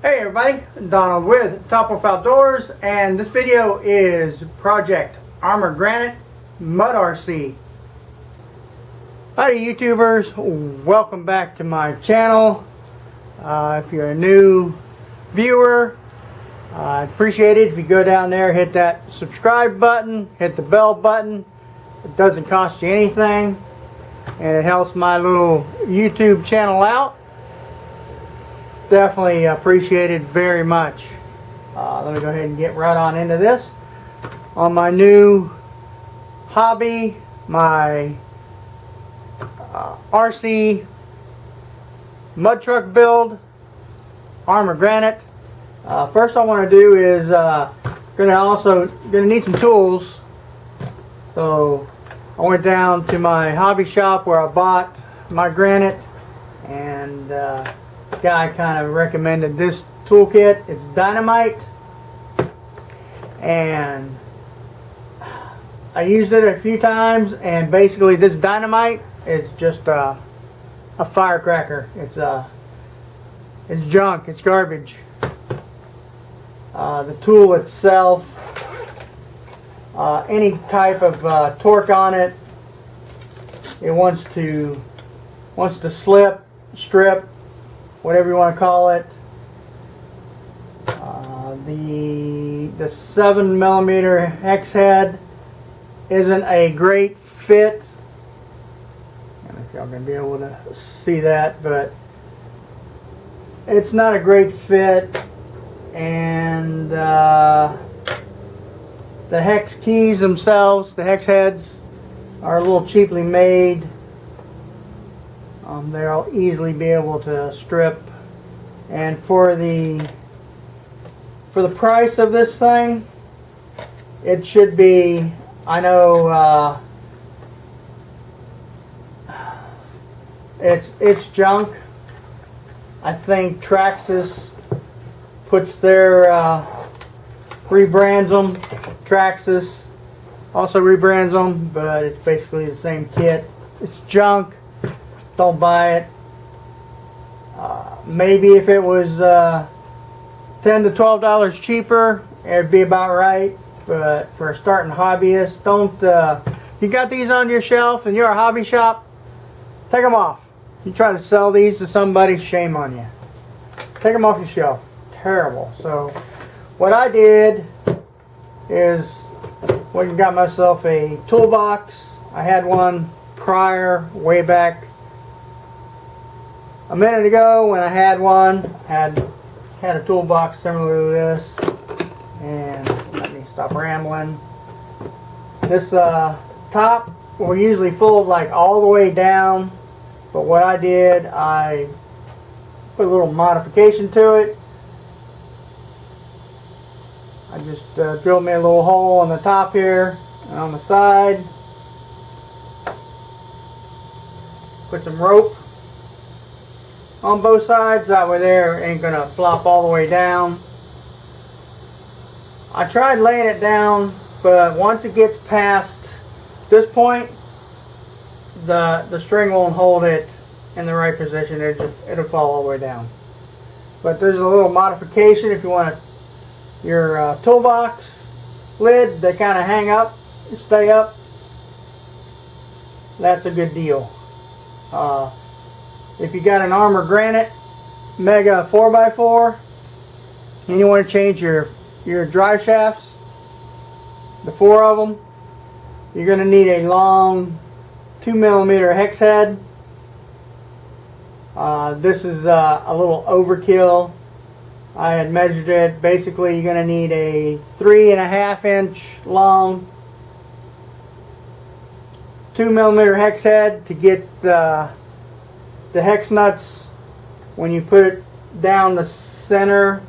Hey everybody, Donald with Top Wolf Outdoors, and this video is Project Arrma Granite Mud RC. Howdy YouTubers, welcome back to my channel. If you're a new viewer, I'd appreciate it if you go down there, hit that subscribe button, hit the bell button. It doesn't cost you anything, and it helps my little YouTube channel out. Definitely appreciate it very much. Let me go ahead and get right on into this. On my new hobby, my RC mud truck build, Arrma Granite. First I want to do is gonna need some tools. So I went down to my hobby shop where I bought my granite, and guy kind of recommended this toolkit. It's dynamite, and I used it a few times, and basically this dynamite is just a firecracker. It's junk, it's garbage. The tool itself, any type of torque on it, it wants to slip, strip, whatever you want to call it. The 7mm hex head isn't a great fit. I don't know if y'all gonna be able to see that, but it's not a great fit. And the hex keys themselves, the hex heads, are a little cheaply made. They'll easily be able to strip, and for the price of this thing, it should be, I know it's junk. I think Traxxas puts their rebrands them. Traxxas also rebrands them, but it's basically the same kit. It's junk. Don't buy it. Maybe if it was $10 to $12 cheaper, it'd be about right. But for a starting hobbyist, don't. You got these on your shelf and you're a hobby shop, take them off. You try to sell these to somebody, shame on you. Take them off your shelf. Terrible. So what I did is went and got myself a toolbox. I had one prior, way back a minute ago when I had one. Had a toolbox similar to this. And let me stop rambling. This top will usually fold like all the way down, but what I did, I put a little modification to it. I just drilled me a little hole on the top here and on the side. Put some rope on both sides, that way there ain't gonna flop all the way down. I tried laying it down, but once it gets past this point, the string won't hold it in the right position. It'll fall all the way down. But there's a little modification if you want your toolbox lid, they kind of hang up, stay up. That's a good deal. If you got an Arrma Granite Mega 4x4 and you want to change your drive shafts, the 4 of them, you're going to need a long 2mm hex head. This is a little overkill. I had measured it. Basically, you're going to need a 3.5 inch long 2mm hex head to get the hex nuts, when you put it down the center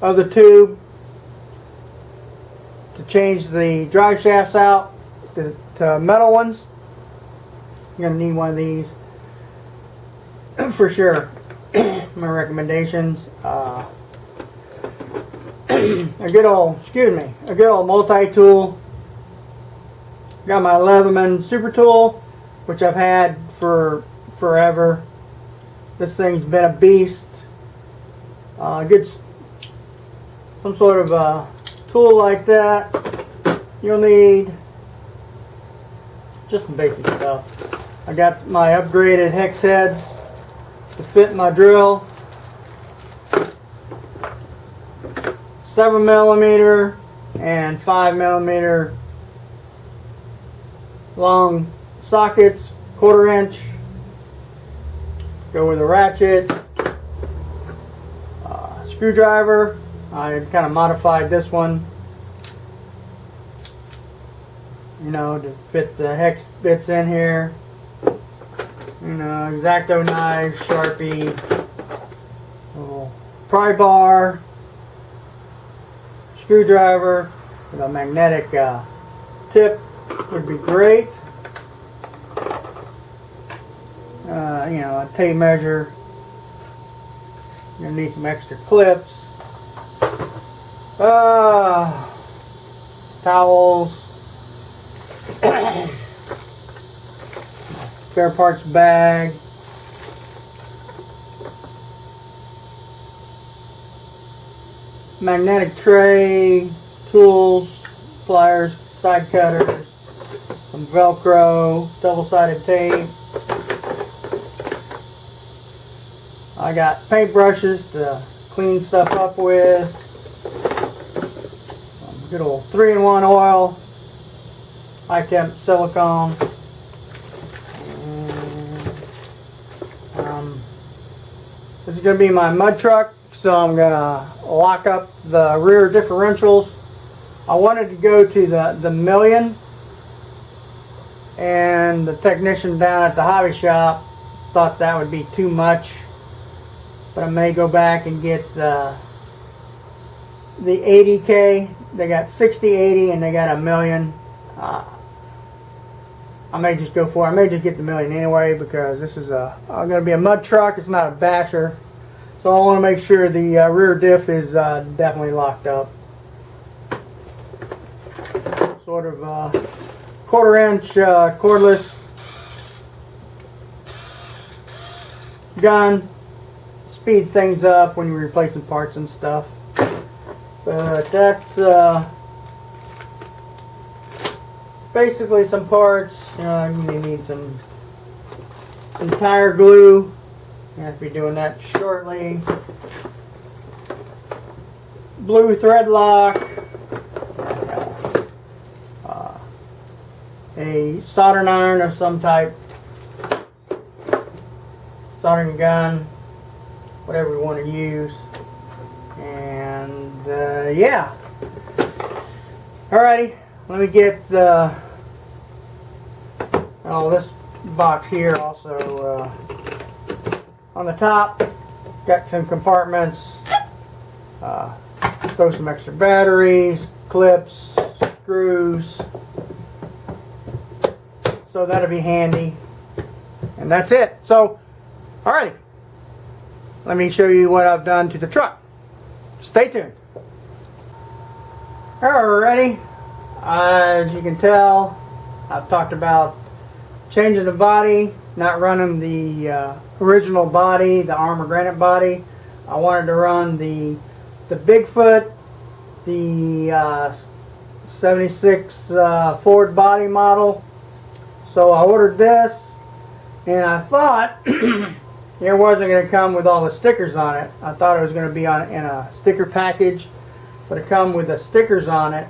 of the tube, to change the drive shafts out to metal ones. You're going to need one of these for sure. My recommendations. A good old multi-tool. Got my Leatherman Super Tool, which I've had for forever. This thing's been a beast. Get some sort of tool like that. You'll need just some basic stuff. I got my upgraded hex heads to fit my drill. 7mm and 5mm long sockets, 1/4 inch. Go with a ratchet. Screwdriver. I kind of modified this one, you know, to fit the hex bits in here. You know, X-Acto knife, Sharpie, little pry bar, screwdriver with a magnetic tip would be great. You know, a tape measure. You're gonna need some extra clips. Towels. Spare parts bag. Magnetic tray. Tools. Pliers. Side cutters. Some Velcro. Double-sided tape. I got paintbrushes to clean stuff up with. Good old 3-in-1 oil. High temp silicone. This is going to be my mud truck, so I'm going to lock up the rear differentials. I wanted to go to the million, and the technician down at the hobby shop thought that would be too much. But I may go back and get the 80K. They got 60, 80, and they got a million. I may just go for it. I may just get the million anyway, because this is going to be a mud truck. It's not a basher. So I want to make sure the rear diff is definitely locked up. Sort of 1/4 inch cordless gun. Speed things up when you're replacing parts and stuff. But that's basically some parts. You know, you need some tire glue. I have to be doing that shortly. Blue thread lock. A soldering iron of some type. Soldering gun. Whatever you want to use. And yeah. Alrighty. Let me get this box here also. On the top, got some compartments. Throw some extra batteries, clips, screws. So that'll be handy. And that's it. So, alrighty. Let me show you what I've done to the truck. Stay tuned. Alrighty. As you can tell, I've talked about changing the body, not running the original body, the Arrma Granite body. I wanted to run the Bigfoot, the 76 Ford body model. So I ordered this, and I thought it wasn't going to come with all the stickers on it. I thought it was going to be in a sticker package, but it come with the stickers on it.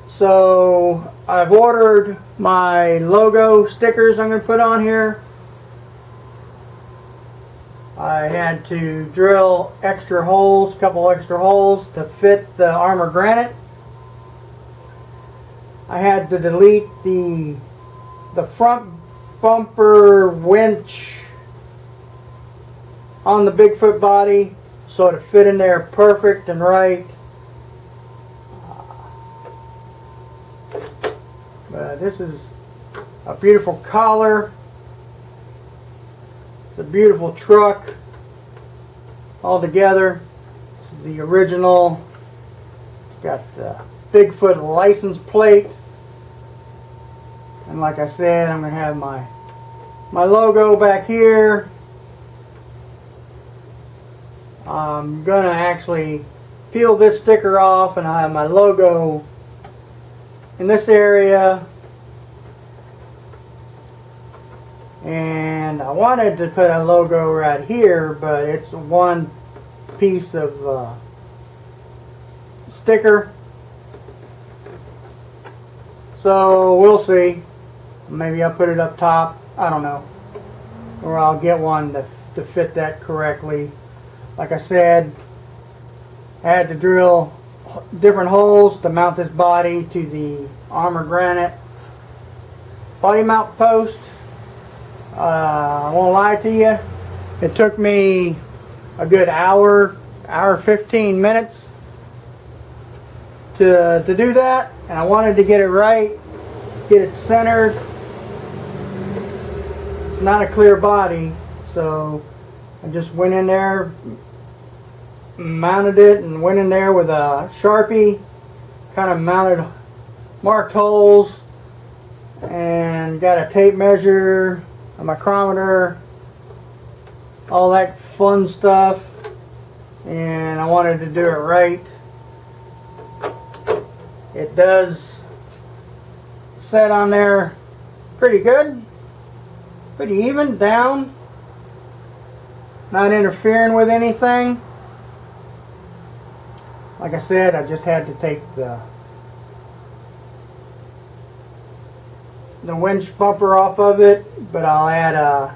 So I've ordered my logo stickers I'm going to put on here. I had to drill extra holes, couple extra holes to fit the Arrma Granite. I had to delete the front bumper winch on the Bigfoot body so it fit in there perfect and right. This is a beautiful collar. It's a beautiful truck all together. This is the original. It's got the Bigfoot license plate. And like I said, I'm going to have my logo back here. I'm gonna actually peel this sticker off, and I have my logo in this area. And I wanted to put a logo right here, but it's one piece of sticker. So we'll see. Maybe I'll put it up top. I don't know. Or I'll get one to fit that correctly. Like I said, I had to drill different holes to mount this body to the Arrma Granite body mount post. I won't lie to you, it took me a good hour 15 minutes to do that, and I wanted to get it right, get it centered. It's not a clear body, so I just went in there, mounted it, and went in there with a Sharpie, kind of mounted, marked holes, and got a tape measure, a micrometer, all that fun stuff, and I wanted to do it right. It does set on there pretty good, pretty even, down, not interfering with anything. Like I said, I just had to take the winch bumper off of it, but I'll add a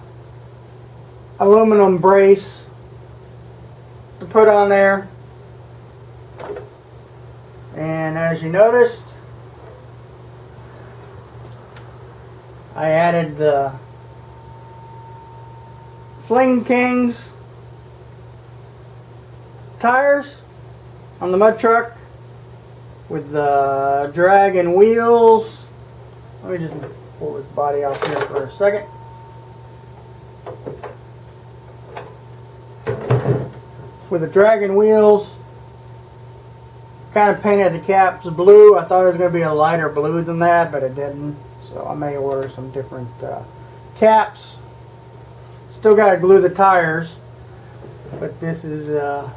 aluminum brace to put on there. And as you noticed, I added the Fling Kings tires on the mud truck with the dragon wheels. Let me just pull this body off here for a second. With the dragon wheels, kind of painted the caps blue. I thought it was going to be a lighter blue than that, but it didn't. So I may order some different caps. Still got to glue the tires, but this is going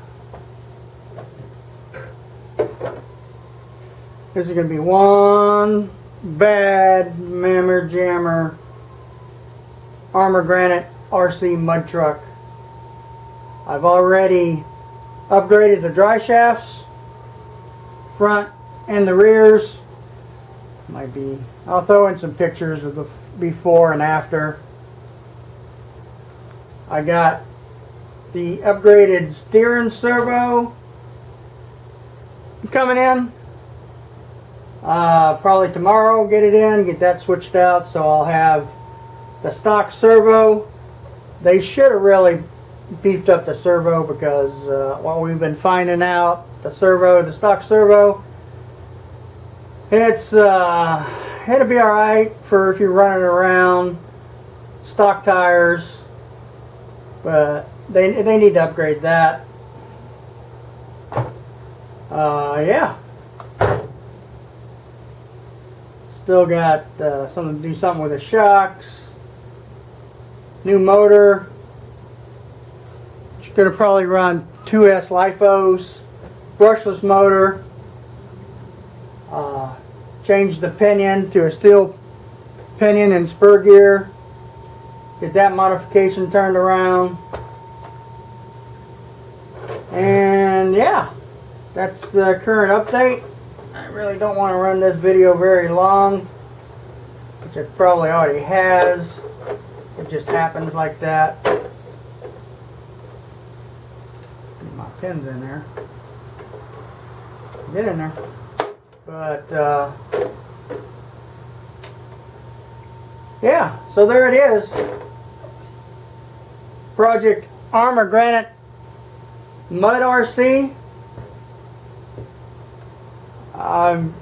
to be one bad mammer jammer Arrma Granite RC mud truck. I've already upgraded the dry shafts, front and the rears. Might be, I'll throw in some pictures of the before and after. I got the upgraded steering servo coming in. Probably tomorrow get it in, get that switched out, so I'll have the stock servo. They should have really beefed up the servo, because what we've been finding out, the stock servo, it'll be alright for if you're running around stock tires, but they need to upgrade that. Yeah. Still got something to do something with the shocks. New motor. It's going to probably run 2S LiFos. Brushless motor. Change the pinion to a steel pinion and spur gear. Get that modification turned around. And yeah, that's the current update. I really don't want to run this video very long, which it probably already has. It just happens like that. Get my pins in there. Get in there. But yeah, so there it is. Project Arrma Granite Mud RC. I'm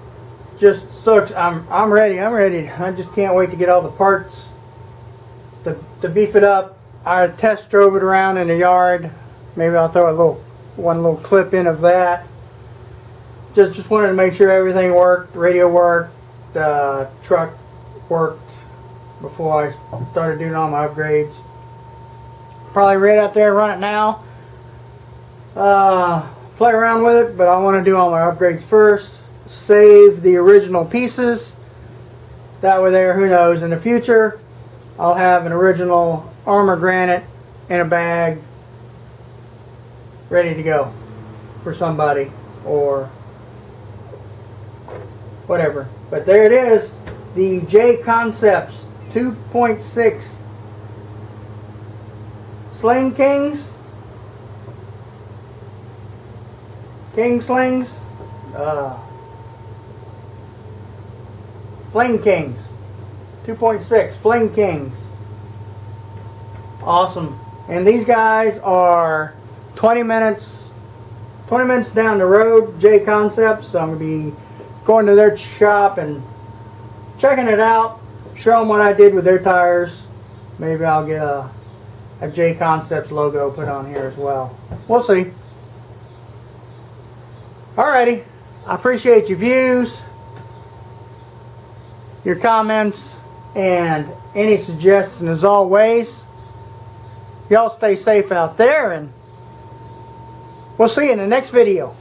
ready. I just can't wait to get all the parts to beef it up. I test drove it around in the yard. Maybe I'll throw one little clip in of that. Just wanted to make sure everything worked, radio worked, truck worked before I started doing all my upgrades. Probably right out there, run it now. play around with it, but I want to do all my upgrades first. Save the original pieces. That way there, who knows, in the future I'll have an original Arrma Granite in a bag ready to go for somebody or whatever. But there it is, the J Concepts 2.6 Sling Kings. King Slings. Fling Kings. 2.6 Fling Kings. Awesome. And these guys are 20 minutes down the road, J Concepts. So I'm going to be going to their shop and checking it out, show them what I did with their tires. Maybe I'll get a J Concepts logo put on here as well. We'll see. Alrighty, I appreciate your views, your comments, and any suggestions as always. Y'all stay safe out there, and we'll see you in the next video.